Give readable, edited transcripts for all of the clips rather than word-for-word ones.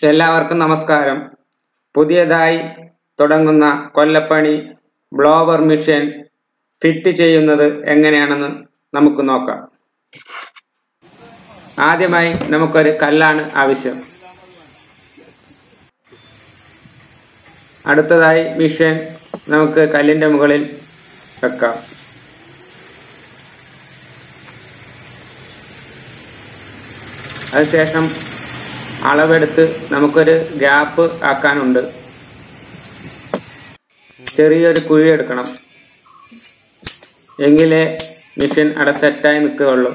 എല്ലാവർക്കും നമസ്കാരം. പുതിയതായി തുടങ്ങുന്ന കൊല്ലപ്പണി ബ്ലോവർ മെഷീൻ ഫിറ്റ് ചെയ്യുന്നത് എങ്ങനെയാണെന്ന് നമുക്ക് നോക്കാം. ആദ്യമായി നമുക്കൊരു കല്ലാണ് ആവശ്യം. അടുത്തതായി മെഷീൻ നമുക്ക് കല്ലിന്റെ മുകളിൽ വെക്കാം. അതിനുശേഷം അളവെടുത്ത് നമുക്കൊരു ഗ്യാപ്പ് ആക്കാനുണ്ട്. ചെറിയൊരു കുഴി എടുക്കണം, എങ്കിലേ മെഷീൻ അവിടെ സെറ്റായി നിൽക്കുകയുള്ളൂ.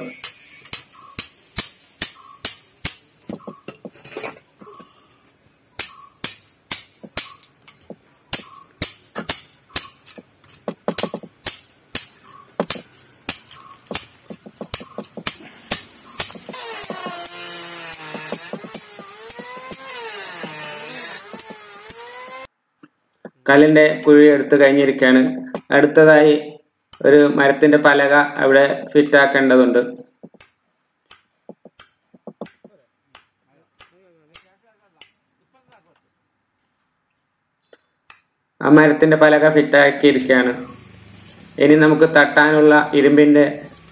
കല്ലിന്റെ കുഴി എടുത്ത് കഴിഞ്ഞിരിക്കുകയാണ്. അടുത്തതായി ഒരു മരത്തിന്റെ പലക അവിടെ ഫിറ്റ് ആക്കേണ്ടതുണ്ട്. ആ മരത്തിന്റെ പലക ഫിറ്റ് ആക്കിയിരിക്കുകയാണ്. ഇനി നമുക്ക് തട്ടാനുള്ള ഇരുമ്പിന്റെ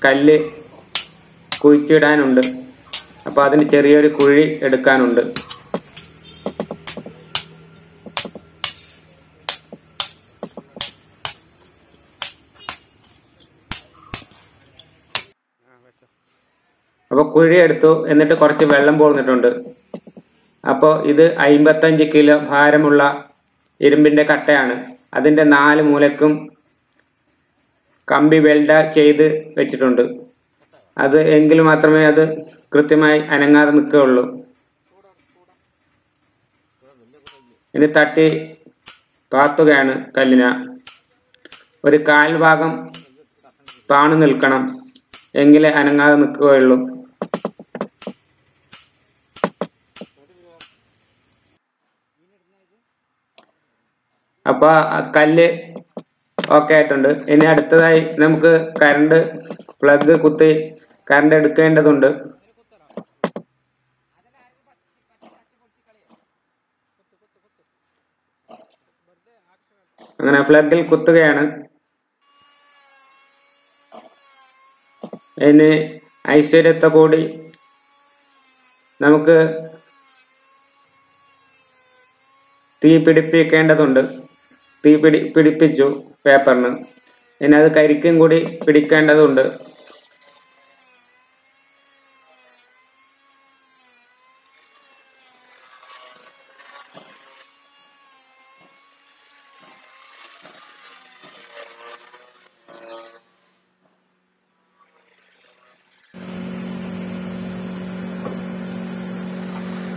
കല്ല് കുഴിച്ചിടാനുണ്ട്. അപ്പോൾ അതിന് ചെറിയൊരു കുഴി എടുക്കാനുണ്ട്. അപ്പോൾ കുഴി എടുത്തു, എന്നിട്ട് കുറച്ച് വെള്ളം പോന്നിട്ടുണ്ട്. അപ്പോൾ ഇത് 55 കിലോ ഭാരമുള്ള ഇരുമ്പിന്റെ കട്ടയാണ്. അതിന്റെ 4 മൂലക്കും കമ്പി വെൽഡ് ചെയ്ത് വെച്ചിട്ടുണ്ട്. അത് എങ്കിൽ മാത്രമേ അത് കൃത്യമായി അനങ്ങാതെ നിൽക്കുകയുള്ളൂ. ഇനി തട്ടി താത്തുകയാണ് കല്ലിന. ഒരു 1/4 ഭാഗം താണു നിൽക്കണം, എങ്കിലേ അനങ്ങാതെ നിൽക്കുകയുള്ളൂ. അപ്പോൾ കല്ല് ഓക്കെ ആയിട്ടുണ്ട്. ഇനി അടുത്തതായി നമുക്ക് കറണ്ട് പ്ലഗ് കുത്തി കറണ്ട് എടുക്കേണ്ടതുണ്ട്. അങ്ങനെ പ്ലഗിൽ കുത്തുകയാണ്. ഇനി ഐശ്വര്യത്തെ കൂടി നമുക്ക് തീ പിടിപ്പിക്കേണ്ടതുണ്ട്. തീ പിടിപ്പിച്ചു പേപ്പറിന്. ഇനി അത് കരിക്കും കൂടി പിടിക്കേണ്ടതുണ്ട്.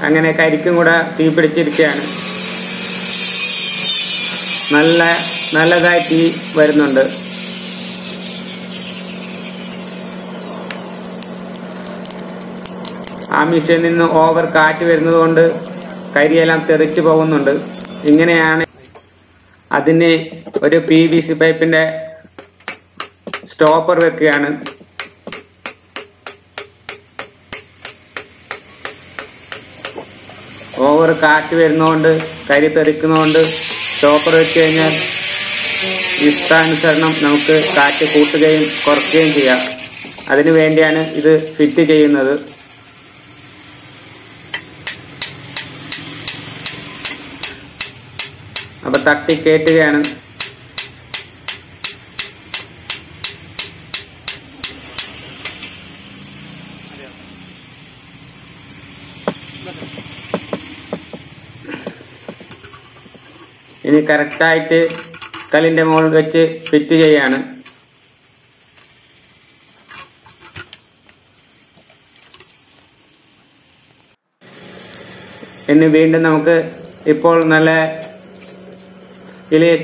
അങ്ങനെ കരിക്കും കൂടെ തീ പിടിച്ചിരിക്കുകയാണ്. നല്ലതായി തീ വരുന്നുണ്ട്. ആ മെഷീനിൽ നിന്ന് ഓവർ കാറ്റ് വരുന്നത് കൊണ്ട് കരിയെല്ലാം തെറിച്ചു പോകുന്നുണ്ട്. ഇങ്ങനെയാണ് അതിന് ഒരു PVC പൈപ്പിന്റെ സ്റ്റോപ്പർ വെക്കുകയാണ്. ഓവർ കാറ്റ് വരുന്നതുകൊണ്ട് കരി തെറിക്കുന്നതുകൊണ്ട് സ്റ്റോപ്പർ വെച്ച് കഴിഞ്ഞാൽ ഇഷ്ടാനുസരണം നമുക്ക് കാറ്റ് കൂട്ടുകയും കുറയ്ക്കുകയും ചെയ്യാം. അതിനു വേണ്ടിയാണ് ഇത് ഫിറ്റ് ചെയ്യുന്നത്. അപ്പൊ തട്ടി കയറ്റുകയാണ്. ഇനി കറക്റ്റായിട്ട് കല്ലിന്റെ മുകളിൽ വെച്ച് ഫിറ്റ് ചെയ്യാണ്. ഇനി വീണ്ടും നമുക്ക് ഇപ്പോൾ നല്ല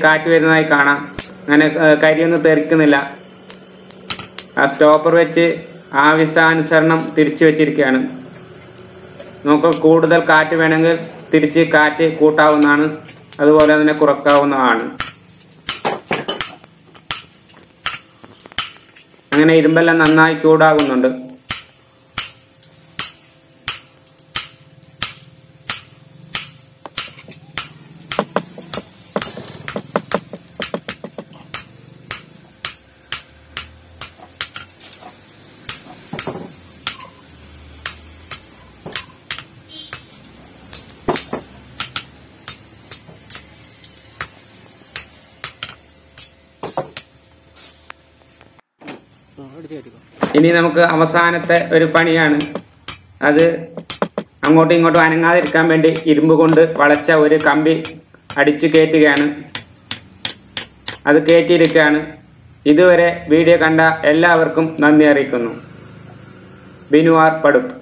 കാറ്റ് വരുന്നതായി കാണാം. അങ്ങനെ കരിയൊന്നും തെറിക്കുന്നില്ല. ആ സ്റ്റോപ്പർ വെച്ച് ആവശ്യാനുസരണം തിരിച്ചു വെച്ചിരിക്കുകയാണ്. നമുക്ക് കൂടുതൽ കാറ്റ് വേണമെങ്കിൽ തിരിച്ച് കാറ്റ് കൂട്ടാവുന്നതാണ്, അതുപോലെ തന്നെ കുറക്കാവുന്നതാണ്. അങ്ങനെ ഇരുമ്പെല്ലാം നന്നായി ചൂടാകുന്നുണ്ട്. ഇനി നമുക്ക് അവസാനത്തെ ഒരു പണിയാണ്. അത് അങ്ങോട്ടും ഇങ്ങോട്ടും അനങ്ങാതിരിക്കാൻ വേണ്ടി ഇരുമ്പ് കൊണ്ട് വളച്ച ഒരു കമ്പി അടിച്ചു കയറ്റുകയാണ്. അത് കയറ്റിയിരിക്കുകയാണ്. ഇതുവരെ വീഡിയോ കണ്ട എല്ലാവർക്കും നന്ദി അറിയിക്കുന്നു. ബിനുവാർ പടുപ്പ്.